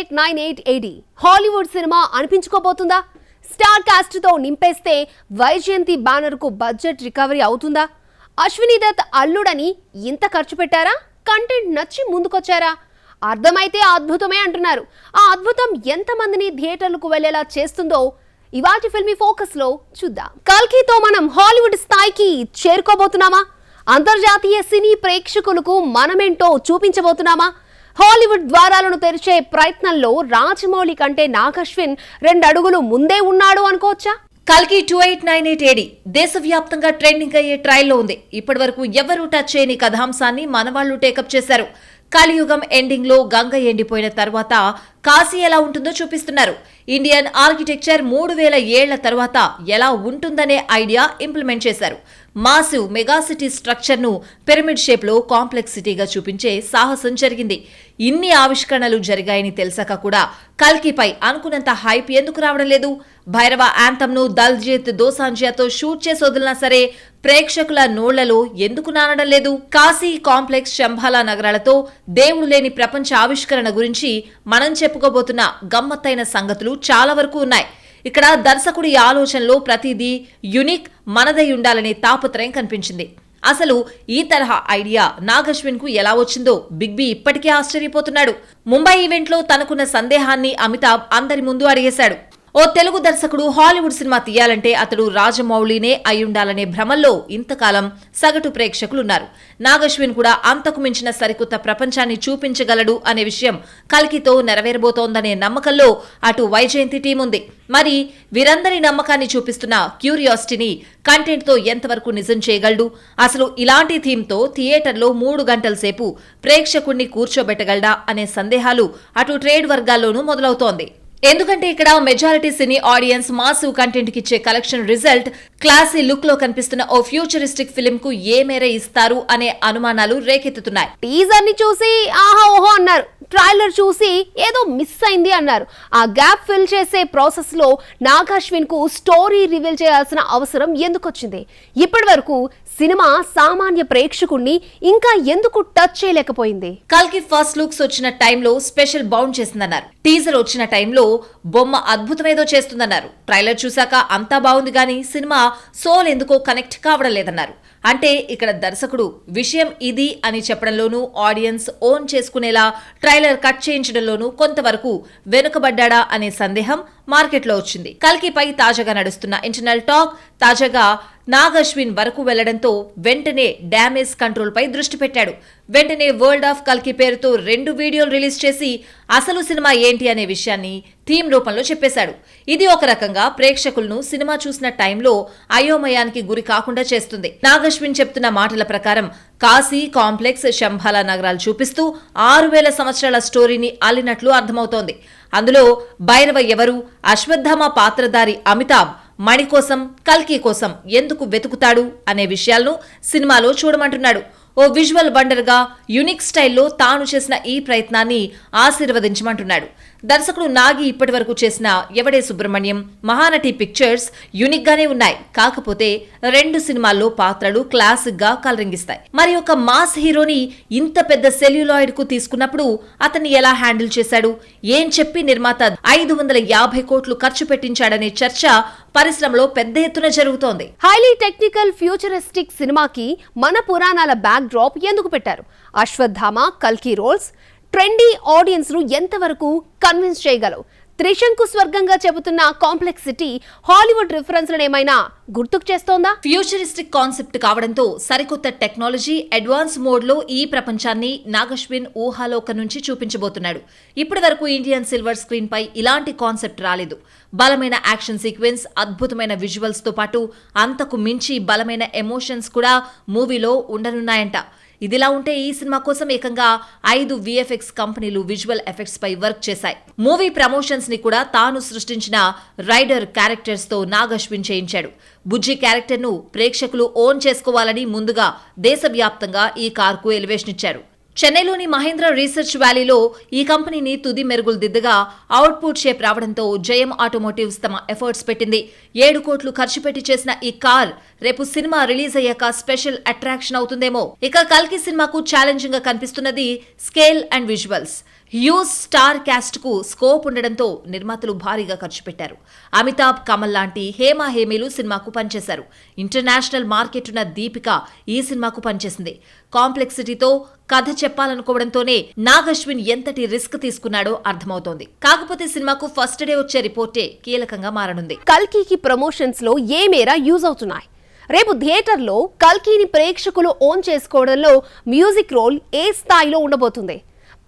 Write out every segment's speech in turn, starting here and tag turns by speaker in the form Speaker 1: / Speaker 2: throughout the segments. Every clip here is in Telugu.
Speaker 1: 2898 AD హాలీవుడ్ సినిమా అనిపించుకోబోతుందా? స్టార్ కాస్ట్ తో నింపేస్తే వైజయంతి బ్యానర్ కు బడ్జెట్ రికవరీ అవుతుందా? అశ్విని దత్ అల్లుడని ఇంత ఖర్చు పెట్టారా? కంటెంట్ నచ్చి ముందుకొచ్చారా? అర్థమైతే అద్భుతమే అంటున్నారు. ఆ అద్భుతం ఎంతమందిని థియేటర్లకు వెళ్లేలా చేస్తుందో ఇవాటి ఫిల్మీ ఫోకస్ లో చూద్దాం. కల్కితో మనం హాలీవుడ్ స్థాయికి చేరుకోబోతున్నామా? అంతర్జాతీయ సినీ ప్రేక్షకులకు మనమేంటో చూపించబోతున్నామా? హాలీవుడ్ ద్వారాలను తెరిచే ప్రయత్నంలో రాజమౌళి కంటే నాగ్ అశ్విన్ 2 అడుగులు ముందే ఉన్నాడు అనుకోవచ్చా?
Speaker 2: కల్కి 2898 AD దేశవ్యాప్తంగా ట్రెండింగ్ అయ్యే ట్రైల్లో ఉంది. ఇప్పటి వరకు ఎవరూ టచ్ చేయని కథాంశాన్ని మనవాళ్లు టేకప్ చేశారు. కలియుగం ఎండింగ్ లో గంగ ఎండిపోయిన తర్వాత కాశీ ఎలా ఉంటుందో చూపిస్తున్నారు. ఇండియన్ ఆర్కిటెక్చర్ 3000 ఏళ్ల తర్వాత ఎలా ఉంటుందనే ఐడియా ఇంప్లిమెంట్ చేశారు. మాసివ్ మెగాసిటీ స్ట్రక్చర్ ను పిరమిడ్ షేప్ లో కాంప్లెక్స్ సిటీగా చూపించే సాహసం జరిగింది. ఇన్ని ఆవిష్కరణలు జరిగాయని తెలిసాక కూడా కల్కిపై అనుకున్నంత హైప్ ఎందుకు రావడం లేదు? భైరవ యాంథమ్ ను దల్జీత్ దోసాంజియాతో షూట్ చేసి వదిలినా సరే ప్రేక్షకుల నోళ్లలో ఎందుకు నానడం లేదు? కాశీ, కాంప్లెక్స్, శంభాలా నగరాలతో దేవుడు లేని ప్రపంచ ఆవిష్కరణ గురించి మనం చెప్పుకోబోతున్న గమ్మత్తైన సంగతులు చాలా వరకు ఉన్నాయి. ఇక్కడ దర్శకుడి ఆలోచనలో ప్రతిదీ యునిక్, మనదై ఉండాలనే తాపత్రయం కనిపించింది. అసలు ఈ తరహా ఐడియా నాగ్ అశ్విన్ కు ఎలా వచ్చిందో బిగ్ బి ఇప్పటికే ఆశ్చర్యపోతున్నాడు. ముంబై ఈవెంట్ లో తనకున్న సందేహాన్ని అమితాబ్ అందరి ముందు అడిగేశాడు. ఓ తెలుగు దర్శకుడు హాలీవుడ్ సినిమా తీయాలంటే అతడు రాజమౌళినే అయ్యుండాలనే భ్రమల్లో ఇంతకాలం సగటు ప్రేక్షకులున్నారు. నాగ్ అశ్విన్ కూడా అంతకు మించిన సరికొత్త ప్రపంచాన్ని చూపించగలడు అనే విషయం కల్కితో నెరవేరబోతోందనే నమ్మకంలో అటు వైజయంతి టీం ఉంది. మరి వీరందరి నమ్మకాన్ని చూపిస్తున్న క్యూరియాసిటీని కంటెంట్ తో ఎంతవరకు నిజం చేయగలడు? అసలు ఇలాంటి థీమ్తో థియేటర్లో 3 గంటల సేపు ప్రేక్షకుణ్ణి కూర్చోబెట్టగలడా అనే సందేహాలు అటు ట్రేడ్ వర్గాల్లోనూ మొదలవుతోంది. ఎందుకంటే ఇక్కడ majority cine audience massive content కిచ్చే కలెక్షన్ రిజల్ట్ క్లాసీ లుక్ లో కనిపిస్తున్న ఓ ఫ్యూచరిస్టిక్ ఫిల్మ్ కు ఏ మేర ఇస్తారు అనే అనుమానాలు రేకెత్తుతున్నాయి.
Speaker 1: టీజర్ ని చూసి ఆహా ఓహో అన్నారు, ట్రైలర్ చూసి ఏదో మిస్ అయింది అన్నారు. ఆ గ్యాప్ ఫిల్ చేసే ప్రాసెస్ లో నాగ్ అశ్విన్ కు స్టోరీ రివీల్ చేయాల్సిన అవసరం ఎందుకు వచ్చింది? ఇప్పటి వరకు సినిమా సామాన్య ప్రేక్షకుణ్ణి ఇంకా ఎందుకు టచ్ చేయలేకపోయింది?
Speaker 2: కల్కి ఫస్ట్ లుక్స్ వచ్చిన టైంలో స్పెషల్ బౌండ్ చేసిందన్నారు. టీజర్ వచ్చిన టైంలో బొమ్మ అద్భుతమేదో చేస్తుందన్నారు. ట్రైలర్ చూశాక అంతా బాగుంది గానీ సినిమా సోల్ ఎందుకో కనెక్ట్ కావడం లేదన్నారు. అంటే ఇక్కడ దర్శకుడు విషయం ఇది అని చెప్పడంలోనూ ఆడియన్స్ ఓన్ చేసుకునేలా ట్రైలర్ కట్ చేయించడంలోనూ కొంతవరకు వెనుకబడ్డా అనే సందేహం మార్కెట్లో వచ్చింది. కల్కిపై తాజాగా నడుస్తున్న ఇంటర్నల్ టాక్ తాజాగా నాగ్ అశ్విన్ వరకు వెళ్లడంతో వెంటనే డ్యామేజ్ కంట్రోల్ పై దృష్టి పెట్టాడు. వెంటనే వరల్డ్ ఆఫ్ కల్కి పేరుతో 2 వీడియోలు రిలీజ్ చేసి అసలు సినిమా ఏంటి అనే విషయాన్ని థీమ్ రూపంలో చెప్పేశాడు. ఇది ఒక రకంగా ప్రేక్షకులను సినిమా చూసిన టైంలో అయోమయానికి గురి కాకుండా చేస్తుంది. నాగ్ అశ్విన్ చెప్తున్న మాటల ప్రకారం కాశీ, కాంప్లెక్స్, శంభాలా నగరాలు చూపిస్తూ 6000 సంవత్సరాల స్టోరీని అల్లినట్లు అర్థమవుతోంది. అందులో భైరవ ఎవరు, అశ్వత్థామ పాత్రధారి అమితాబ్ మణి కోసం, కల్కి కోసం ఎందుకు వెతుకుతాడు అనే విషయాలను సినిమాలో చూడమంటున్నాడు. ఓ విజువల్ వండర్ గా యునిక్ స్టైల్లో తాను చేసిన ఈ ప్రయత్నాన్ని ఆశీర్వదించమంటున్నాడు. దర్శకుడు నాగి ఇప్పటి వరకు చేసిన ఎవడే సుబ్రహ్మణ్యం, మహానటి పిక్చర్స్ యునిక్ గానే ఉన్నాయి. కాకపోతే 2 సినిమాల్లో పాత్రలు క్లాసిక్ గా కలరింగిస్తాయి. మరి ఒక మాస్ హీరోని ఇంత పెద్ద సెల్యులాయిడ్ కు తీసుకున్నప్పుడు అతన్ని ఎలా హ్యాండిల్ చేశాడు? ఏం చెప్పి నిర్మాత 550 కోట్లు ఖర్చు పెట్టించాడనే చర్చ పరిశ్రమలో పెద్ద ఎత్తున జరుగుతోంది.
Speaker 1: హైలీ టెక్నికల్ ఫ్యూచరిస్టిక్ సినిమాకి మన పురాణాల బ్యాక్ డ్రాప్ ఎందుకు పెట్టారు? అశ్వత్థామ, కల్కి రోల్స్ ట్రెండీ ఆడియన్స్ ను ఎంతవరకు కన్విన్స్ చేయగలవు? త్రిశంకు స్వర్గంగా చెబుతున్న కాంప్లెక్స్ సిటీ హాలీవుడ్ రిఫరెన్స్లను ఏమైనా గుర్తుకు చేస్తోందా?
Speaker 2: ఫ్యూచరిస్టిక్ కాన్సెప్ట్ కావడంతో సరికొత్త టెక్నాలజీ, అడ్వాన్స్ మోడ్ లో ఈ ప్రపంచాన్ని నాగ్ అశ్విన్ ఊహాలోక నుంచి చూపించబోతున్నాడు. ఇప్పటి వరకు ఇండియన్ సిల్వర్ స్క్రీన్ పై ఇలాంటి కాన్సెప్ట్ రాలేదు. బలమైన యాక్షన్ సీక్వెన్స్, అద్భుతమైన విజువల్స్ తో పాటు అంతకు మించి బలమైన ఎమోషన్స్ కూడా మూవీలో ఉండనున్నాయంట. ఇదిలా ఉంటే ఈ సినిమా కోసం ఏకంగా 5 VFX కంపెనీలు విజువల్ ఎఫెక్ట్స్ పై వర్క్ చేశాయి. మూవీ ప్రమోషన్స్ ని కూడా తాను సృష్టించిన రైడర్ క్యారెక్టర్స్ తో నాగ్ అశ్విన్ చేయించాడు. బుజ్జి క్యారెక్టర్ ను ప్రేక్షకులు ఓన్ చేసుకోవాలని ముందుగా దేశవ్యాప్తంగా ఈ కార్కు ఎలివేషన్ ఇచ్చారు. చెన్నైలోని మహేంద్ర రీసెర్చ్ వ్యాలీలో ఈ కంపెనీని తుది మెరుగులు దిద్దగా అవుట్పుట్ షేప్ రావడంతో జయం ఆటోమోటివ్స్ తమ ఎఫర్ట్స్ పెట్టింది. 7 కోట్లు ఖర్చు పెట్టి చేసిన ఈ కార్ రేపు సినిమా రిలీజ్ అయ్యాక స్పెషల్ అట్రాక్షన్ అవుతుందేమో. ఇక కల్కి సినిమాకు ఛాలెంజింగ్ గా కనిపిస్తున్నది scale and visuals. Huge star cast కు స్కోప్ ఉండడంతో నిర్మాతలు భారీగా ఖర్చు పెట్టారు. అమితాబ్, కమల్ లాంటి హేమా హేమీలు సినిమాకు పనిచేశారు. ఇంటర్నేషనల్ మార్కెట్ ఉన్న దీపిక ఈ సినిమాకు పనిచేసింది. కాంప్లెక్సిటీతో కథ చెప్పాలనుకోవడంతోనే నాగ్ అశ్విన్ ఎంతటి రిస్క్ తీసుకున్నాడో అర్థమవుతోంది. కాకపోతే సినిమాకు ఫస్ట్ డే వచ్చే రిపోర్టే కీలకంగా మారనుంది.
Speaker 1: కల్కికి ప్రమోషన్స్ లో ఏ మేర యూజ్ అవుతున్నాయి? రేపు థియేటర్లో కల్కిని ప్రేక్షకులు ఓన్ చేసుకోవడంలో మ్యూజిక్ రోల్ ఏ స్థాయిలో ఉండబోతుంది?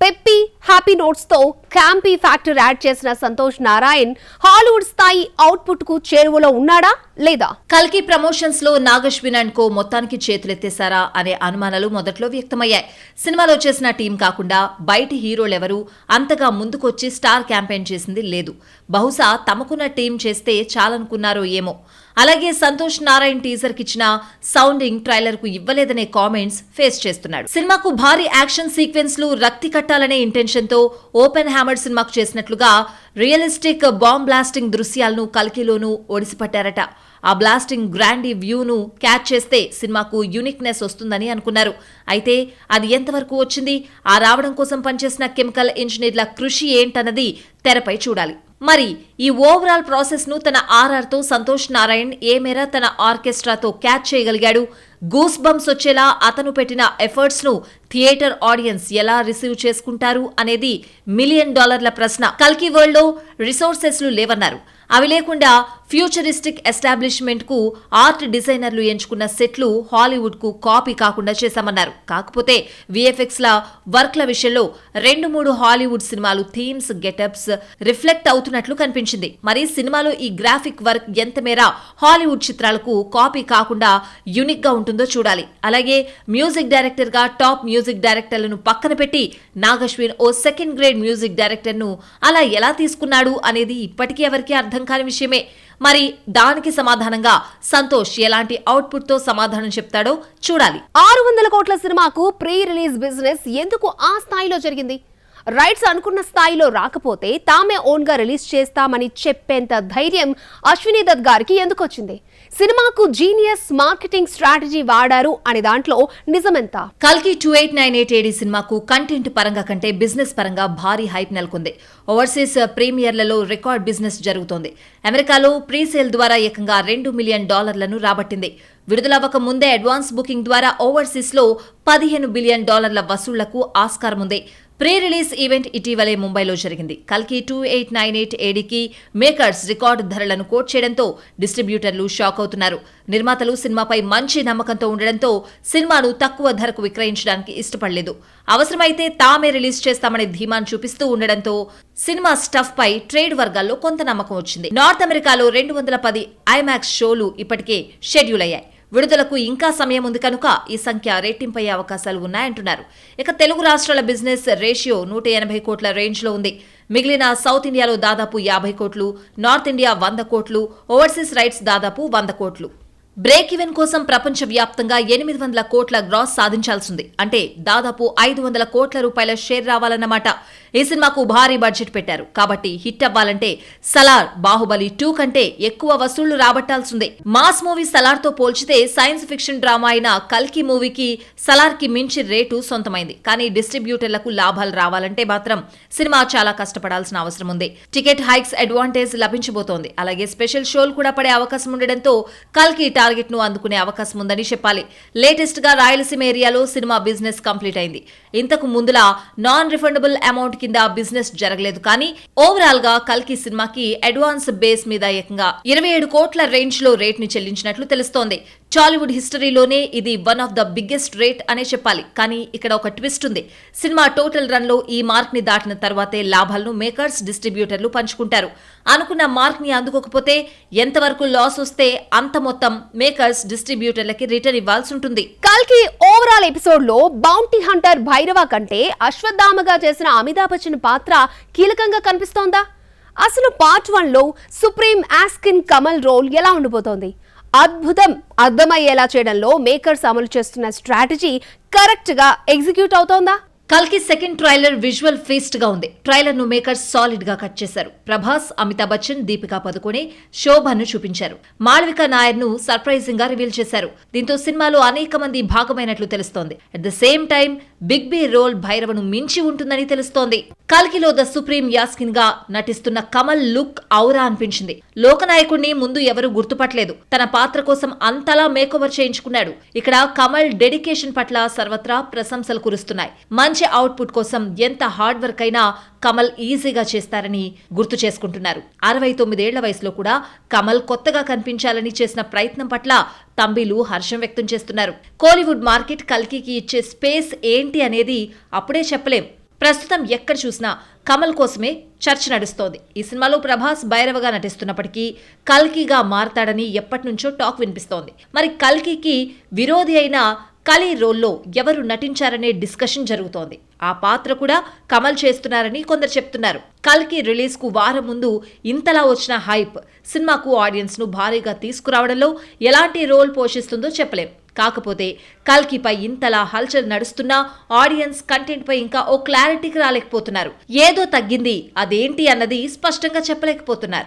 Speaker 1: పెప్పీ హ్యాపీ నోట్స్ తో క్యాంపీ ఫ్యాక్టర్ యాడ్ చేసిన సంతోష్ నారాయణ్ హాలీవుడ్ స్థాయి అవుట్పుట్ కు చేరువలో ఉన్నాడా లేదా?
Speaker 2: కల్కి ప్రమోషన్స్ లో నాగ్ అశ్విన్ అండ్ కో మొత్తానికి చేతులెత్తేశారా అనే అనుమానాలు మొదట్లో వ్యక్తమయ్యాయి. సినిమాలో చేసిన టీం కాకుండా బయటి హీరోలెవరూ అంతగా ముందుకొచ్చి స్టార్ క్యాంపెయిన్ చేసింది లేదు. బహుశా తమకున్న టీం చేస్తే చాలనుకున్నారో ఏమో. అలాగే సంతోష్ నారాయణ్ టీజర్ కిచ్చిన సౌండింగ్ ట్రైలర్ కు ఇవ్వలేదనే కామెంట్స్ ఫేస్ చేస్తున్నాడు. సినిమాకు భారీ యాక్షన్ సీక్వెన్స్ లు రక్తి కట్టాలనే ఇంటెన్షన్ తో ఓపెన్ హ్యామర్ సినిమాకు చేసినట్లుగా రియలిస్టిక్ బాంబ్ బ్లాస్టింగ్ దృశ్యాలను కల్కిలోనూ ఒడిసిపట్టారట. ఆ బ్లాస్టింగ్ గ్రాండీ వ్యూను క్యాచ్ చేస్తే సినిమాకు యూనిక్నెస్ వస్తుందని అనుకున్నారు. అయితే అది ఎంతవరకు వచ్చింది? ఆ రావడం కోసం పనిచేసిన కెమికల్ ఇంజనీర్ల కృషి ఏంటన్నది తెరపై చూడాలి. మరి ఈ ఓవరాల్ ప్రాసెస్ ను తన ఆర్ఆర్తో సంతోష్ నారాయణ్ ఏ మేర తన ఆర్కెస్ట్రాతో క్యాచ్ చేయగలిగాడు? గూస్ బంప్స్ వచ్చేలా అతను పెట్టిన ఎఫర్ట్స్ ను థియేటర్ ఆడియన్స్ ఎలా రిసీవ్ చేసుకుంటారు అనేది $1 మిలియన్ ప్రశ్న. కల్కి వరల్డ్ లో రిసోర్సెస్ లు లేవన్నారు. అవి లేకుండా ఫ్యూచరిస్టిక్ ఎస్టాబ్లిష్మెంట్ కు ఆర్ట్ డిజైనర్లు ఎంచుకున్న సెట్లు హాలీవుడ్ కు కాపీ కాకుండా చేశామన్నారు. కాకపోతే విఎఫ్ఎక్స్ ల వర్క్ల విషయంలో 2-3 హాలీవుడ్ సినిమాలు థీమ్స్, గెటప్స్ రిఫ్లెక్ట్ అవుతున్నట్లు కనిపించింది. మరి సినిమాలో ఈ గ్రాఫిక్ వర్క్ ఎంత మేర హాలీవుడ్ చిత్రాలకు కాపీ కాకుండా యూనిక్ గా ఉంటుందో చూడాలి. అలాగే మ్యూజిక్ డైరెక్టర్ గా టాప్ మ్యూజిక్ డైరెక్టర్లను పక్కన పెట్టి నాగ్ అశ్విన్ ఓ సెకండ్ గ్రేడ్ మ్యూజిక్ డైరెక్టర్ ను అలా ఎలా తీసుకున్నాడు అనేది ఇప్పటికీ ఎవరికీ అర్థం కాని విషయమే. మరి దానికి సమాధానంగా సంతోష్ ఎలాంటి అవుట్పుట్ తో సమాధానం చెప్తాడో చూడాలి.
Speaker 1: 600 కోట్ల సినిమాకు ప్రీ రిలీజ్ బిజినెస్ ఎందుకు ఆ స్థాయిలో జరిగింది? రైట్స్ అనుకున్న స్థాయిలో రాకపోతే తామే ఓన్ గా రిలీజ్ చేస్తామని చెప్పేంత ధైర్యం అశ్విని దత్ గారికి ఎందుకు వచ్చింది? సినిమాకు జీనియస్ మార్కెటింగ్ స్ట్రాటజీ వాడారు అనే దాంట్లో నిజమెంత?
Speaker 2: కల్కి 2898 AD సినిమాకు కంటెంట్ పరంగా కంటే బిజినెస్ పరంగా భారీ హైప్ నెలకొంది. ఓవర్సీస్ ప్రీమియర్లలో రికార్డ్ బిజినెస్ జరుగుతోంది. అమెరికాలో ప్రీసేల్ ద్వారా ఏకంగా $2 మిలియన్ రాబట్టింది. విడుదలవ్వక ముందే అడ్వాన్స్ బుకింగ్ ద్వారా ఓవర్సీస్ లో $15 బిలియన్ వసూళ్లకు ఆస్కారం ఉంది. ప్రీ రిలీజ్ ఈవెంట్ ఇటీవలే ముంబైలో జరిగింది. కల్కి 2898 ADకి మేకర్స్ రికార్డు ధరలను కోట్ చేయడంతో డిస్ట్రిబ్యూటర్లు షాక్ అవుతున్నారు. నిర్మాతలు సినిమాపై మంచి నమ్మకంతో ఉండడంతో సినిమాను తక్కువ ధరకు విక్రయించడానికి ఇష్టపడలేదు. అవసరమైతే తామే రిలీజ్ చేస్తామనే ధీమాను చూపిస్తూ ఉండడంతో సినిమా స్టఫ్ పై ట్రేడ్ వర్గాల్లో కొంత నమ్మకం వచ్చింది. నార్త్ అమెరికాలో 210 ఐమాక్స్ షోలు ఇప్పటికే షెడ్యూల్ అయ్యాయి. విడుదలకు ఇంకా సమయం ఉంది కనుక ఈ సంఖ్య రెట్టింపయ్యే అవకాశాలు ఉన్నాయంటున్నారు. ఇక తెలుగు రాష్ట్రాల బిజినెస్ రేషియో 180 కోట్ల రేంజ్ లో ఉంది. మిగిలిన సౌత్ ఇండియాలో దాదాపు 50 కోట్లు, నార్త్ ఇండియా 100 కోట్లు, ఓవర్సీస్ రైట్స్ దాదాపు 100 కోట్లు. బ్రేక్ ఈవెన్ కోసం ప్రపంచ వ్యాప్తంగా 800 కోట్ల గ్రాస్ సాధించాల్సింది. అంటే దాదాపు 500 కోట్ల రూపాయల షేర్ రావాలన్నమాట. ఈ సినిమాకు భారీ బడ్జెట్ పెట్టారు. కాబట్టి హిట్ అవ్వాలంటే సలార్, బాహుబలి 2 కంటే ఎక్కువ వసూళ్లు రాబట్టాల్సిందే. మాస్ మూవీ సలార్ తో పోల్చితే సైన్స్ ఫిక్షన్ డ్రామా అయిన కల్కి మూవీకి సలార్ కి మించి రేటు సొంతమైంది. కానీ డిస్ట్రిబ్యూటర్లకు లాభాలు రావాలంటే మాత్రం సినిమా చాలా కష్టపడాల్సిన అవసరం ఉంది. టికెట్ హైక్స్ అడ్వాంటేజ్ లభించబోతోంది. అలాగే స్పెషల్ షోలు కూడా పడే అవకాశం ఉండడంతో కల్కి టార్గెట్ ను అందుకునే అవకాశం ఉందని చెప్పాలి. లేటెస్ట్ గా రాయలసీమ ఏరియాలో సినిమా బిజినెస్ కంప్లీట్ అయింది. ఇంతకు ముందులా నాన్ రిఫండబుల్ అమౌంట్ కింద బిజినెస్ జరగలేదు. కానీ ఓవరాల్ గా కల్కి సినిమాకి అడ్వాన్స్ బేస్ మీద ఏకంగా 27 కోట్ల రేంజ్ లో రేట్ ని చెల్లించినట్లు తెలుస్తోంది. టాలీవుడ్ హిస్టరీలోనే ఇది one of the biggest rate అనే చెప్పాలి. కానీ ఇక్కడ ఒక ట్విస్ట్ ఉంది. సినిమా టోటల్ రన్ లో ఈ మార్క్ ని దాటిన తర్వాతే లాభాలను మేకర్స్, డిస్ట్రిబ్యూటర్లు పంచుకుంటారు. అనుకున్న మార్క్ ని అందుకోకపోతే ఎంతవరకు లాస్ వస్తే అంత మొత్తం మేకర్స్, డిస్ట్రిబ్యూటర్లకి రిటర్న్ ఇవ్వాల్సి ఉంటుంది.
Speaker 1: కల్కి ఓవరాల్ ఎపిసోడ్ లో బౌంటీ హంటర్ భైరవ కంటే అశ్వత్థామగా చేసిన అమితాబ్ బచ్చన్ పాత్ర కీలకంగా కనిపిస్తోందా? అసలు పార్ట్ 1 లో సుప్రీం ఆస్కిన్ కమల్ రోల్ ఎలా ఉండిపోతోంది? అద్భుతం అర్థమయ్యేలా చేయడంలో మేకర్స్ అమలు చేస్తున్న స్ట్రాటజీ కరెక్ట్ గా ఎగ్జిక్యూట్ అవుతోందా?
Speaker 2: కల్కి సెకండ్ ట్రైలర్ విజువల్ ఫీస్ట్ గా ఉంది. ట్రైలర్ ను మేకర్స్ సాలిడ్ గా కట్ చేశారు. ప్రభాస్, అమితాబ్ బచ్చన్, దీపికా పదుకొనే, శోభను చూపించారు. మాళవిక నాయర్ ను సర్ప్రైజింగ్ గా రివీల్ చేశారు. దీంతో సినిమాలో అనేక మంది భాగమైనట్లు తెలుస్తోంది. At the same time big B role భైరవను మించి ఉంటుందని తెలుస్తోంది. కల్కిలో ద సుప్రీం యాస్కిన్ గా నటిస్తున్న కమల్ లుక్ ఔరా అనిపించింది. లోకనాయకుడిని ముందు ఎవరు గుర్తుపట్టలేదు. తన పాత్ర కోసం అంతలా మేకోవర్ చేయించుకున్నాడు. ఇక్కడ కమల్ డెడికేషన్ పట్ల సర్వత్రా ప్రశంసలు కురుస్తున్నాయి. మంచి అవుట్పుట్ కోసం ఎంత హార్డ్ వర్క్ అయినా కమల్ ఈజీగా చేస్తారని గుర్తు చేసుకుంటున్నారు. 69 ఏళ్ల వయసులో కూడా కమల్ కొత్తగా కనిపించాలని చేసిన ప్రయత్నం పట్ల తంబిలు హర్షం వ్యక్తం చేస్తున్నారు. కోలీవుడ్ మార్కెట్ కల్కికి ఇచ్చే స్పేస్ ఏంటి అనేది అప్పుడే చెప్పలేం. ప్రస్తుతం ఎక్కడ చూసినా కమల్ కోసమే చర్చ నడుస్తోంది. ఈ సినిమాలో ప్రభాస్ భైరవగా నటిస్తున్నప్పటికీ కల్కిగా మారతాడని ఎప్పటినుంచో టాక్ వినిపిస్తోంది. మరి కల్కికి విరోధి అయిన కలి రోల్లో ఎవరు నటించారనే డిస్కషన్ జరుగుతోంది. ఆ పాత్ర కూడా కమల్ చేస్తున్నారని కొందరు చెప్తున్నారు. కల్కి రిలీజ్ కు వారం ముందు ఇంతలా వచ్చిన హైప్ సినిమాకు ఆడియన్స్ ను భారీగా తీసుకురావడంలో ఎలాంటి రోల్ పోషిస్తుందో చెప్పలేం. కాకపోతే కల్కిపై ఇంతలా హల్చల్ నడుస్తున్నా ఆడియన్స్ కంటెంట్ పై ఇంకా ఓ క్లారిటీకి రాలేకపోతున్నారు. ఏదో తగ్గింది, అదేంటి అన్నది స్పష్టంగా చెప్పలేకపోతున్నారు.